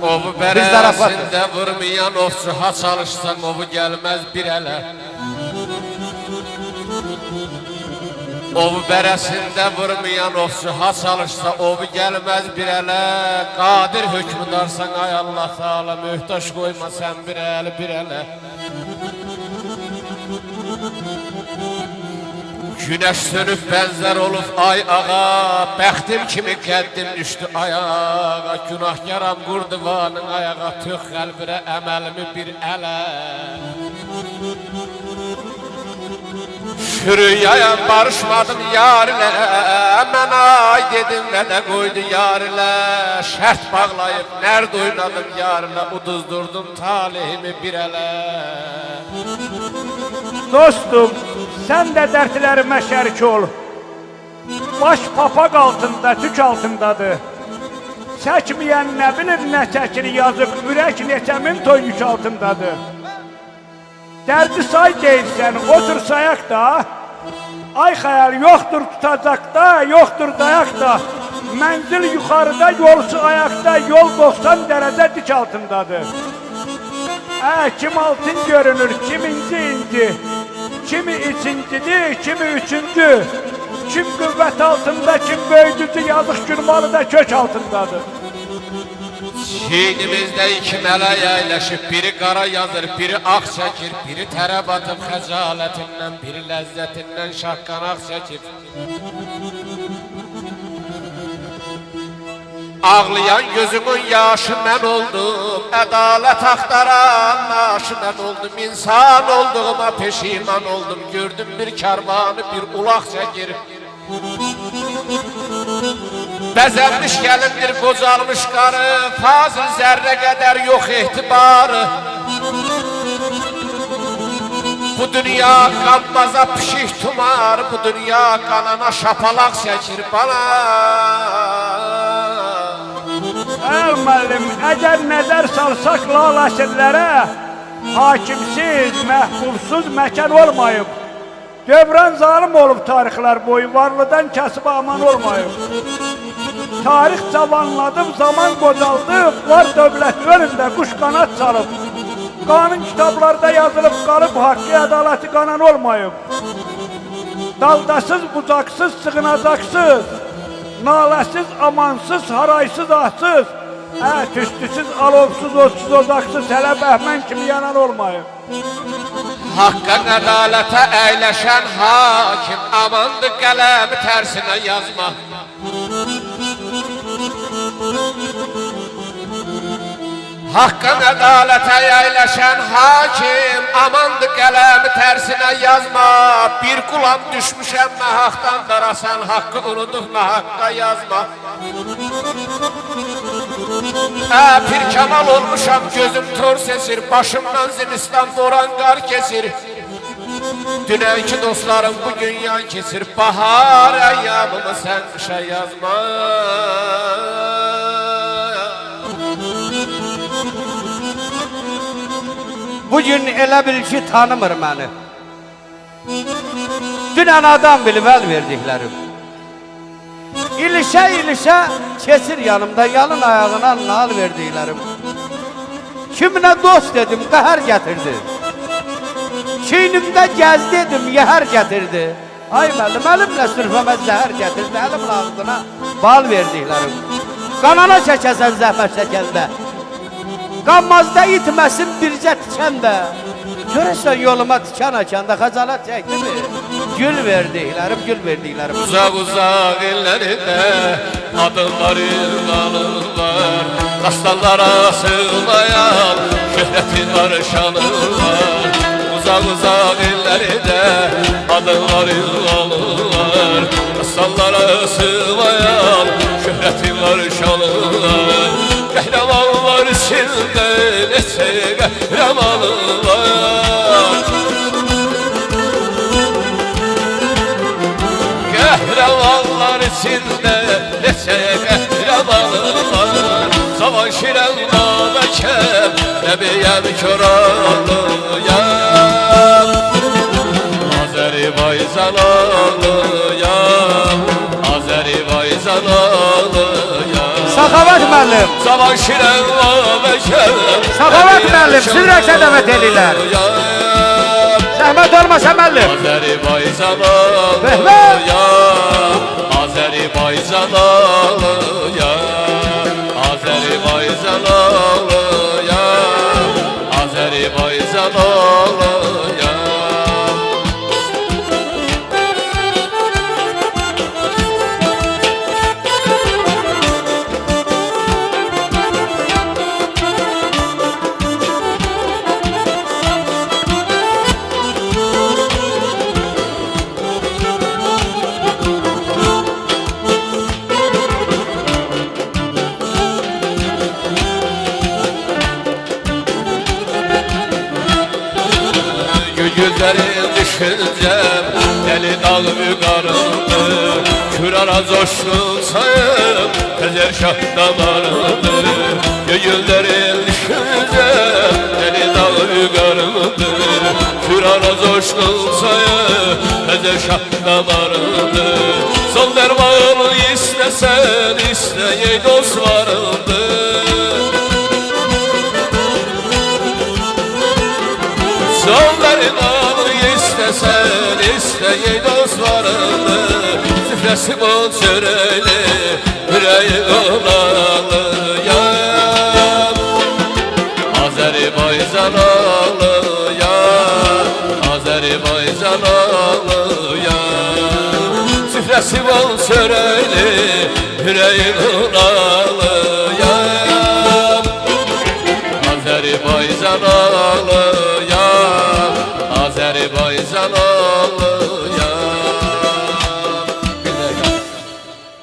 Ovu beresinde vurmayan ofçu ha çalışsan ovu gelmez bir ele. Ovu beresinde vurmayan ofçu ha çalışsa ovu gelmez bir ele. Qadir hükmüdarsan ay Allah Teala mühtaç koyma sen bir ele bir ele. Güneş sönüp benzer olup ay ağa, bəxtim kimi qəddim düşdü ayağa. Günahkaram qurdivanın ayağa, tüx qəlbirə əməlimi bir ələ. Şürüyayam barışmadım yar ilə, mən ay dedim və nə qoydu yar ilə. Şərt bağlayıb nərd oynadım yar ilə, uduzdurdum talihimi bir ələ. Dostum, sen de dertlerime şerik ol. Baş papaq altında, tük altındadır. Çəkməyən nə bilir nə çəkir yazıq, ürək neçə min ton yük altındadır. Dərdi say deyilsən, otur sayaq da. Ay xəyal, yoxdur tutacaq da, yoxdur dayaq da. Mənzil yuxarıda, yolsu ayaqda, yol 90 dərəcə dik altındadır. Kim altın görünür, kim inci. Kimi ikincidir, kimi üçüncü. Kim qüvvət altında, kim böyüdücü, yazıq gürmalı da kök altındadır. Çiynimizdə iki mələk əyləşib, biri qara yazır, biri ağ çəkir, biri tərə batıb xəcalətindən, biri ləzzətindən şaqqanaq çəkib. Ağlayan gözümün yaşı mən oldum, ədalət axtaran naşı mən oldum, insan olduğuma peşiman oldum, gördüm bir kərvanı bir ulaq çəkir. Bəzənmiş gəlindir qocalmış qarı, fazıl zərrə qədər yox ehtibarı. Bu dünya qanmaza pişik tumar, bu dünya qanana şapalaq çəkir bana. Müəllim, əgər nəzər salsaq lal əsrlərə, hakimsiz, məhbubsuz məkan olmayıb. Dövran zalim olub tarixlər boyu, varlıdan kəsib aman olmayıb. Tarix cavanladım, zaman qocaldıb, var dövlət önündə quş qanat çalıb. Qanun kitablarda yazılıb qalıb, haqqı ədaləti qanan olmayıb. Daldasız, bucaqsız, sığınacaqsız, naləsiz, amansız, haraysız, ahsız, tüstüsüz, alovsuz, otsuz, ocaqsız, hələ bəhmən kimi yanan olmayıb. Haqqa ədalətə əyləşən hakim, amandır qələmi tərsinə yazma. Haqqa ədalətə əyləşən hakim, amandır qələmi tərsinə yazma. Bir qulam düşmüşəm nahaqdan darasan, haqqı unudub nahaqqa yazma. Pir kamal olmuşam, gözüm tor sesir, başımdan zimistan boran qar kesir. Dünənki dostlarım bugün yan kesir, bahar əyyamımı sən qışa yazma. Bugün elə bil ki tanımır məni. Dünən adam bilməl verdiklərim. İlişə kesir yanımda, yalın ayağına nal verdiklərim. Kiminə dost dedim, qəhər gətirdi. Çiynimdə gəz dedim, yəhər gətirdi. Ay müəllim, əlimlə sürfəmə zəhər gətirdi, əlimlə ağzına bal verdiklərim. Qanana çəkəsən zəhmət çəkəndə, qanmazda itməsin bircə tikən də. Görəsən yoluma tikan açanda xəcalət çəkdi mi? Gül verdiklərim, gül verdiklərim. Uzaq illərində adımları anırlar, dastanlara sığmayan şöhrətin var, şanı var. Uzaq illərində adımları anırlar, dastanlara sığmayan şöhrətin var, şanı var. Qəhrəmanlar içində neçə qəhrəmanı var. Qəhrəmanlar içində neçə qəhrəmanı var. Zaman şirən naməkəm, nəbiyəm köralıyam. Azərbaycanlıyam, Azərbaycanlıyam. Səxavət müəllim. Zaman şirən naməkəm, Səxavət müəllim, siz rəqsə dəvət edirlər. Zəhmət olmasa müəllim. Azərbaycanlıyam, Azərbaycanlıyam, Azərbaycanlıyam, Azərbaycanlıyam. Güllerin düşüncem, deli dal yukarıdı. Kürara coşulsayım, tezer şah damarıdı. Güllerin düşüncem, deli dal yukarıdı. Kürara coşulsayım, tezer şah damarıdı. Son dermanı istesen, isteyey dostlarımdı. Sonlarını istesen, isteyey dostlarını. Süfresi bol çöreğli, yüreği olalıyam. Azərbaycanlıyam, Azərbaycanlıyam. Süfresi bol çöreğli, yüreği olalıyam.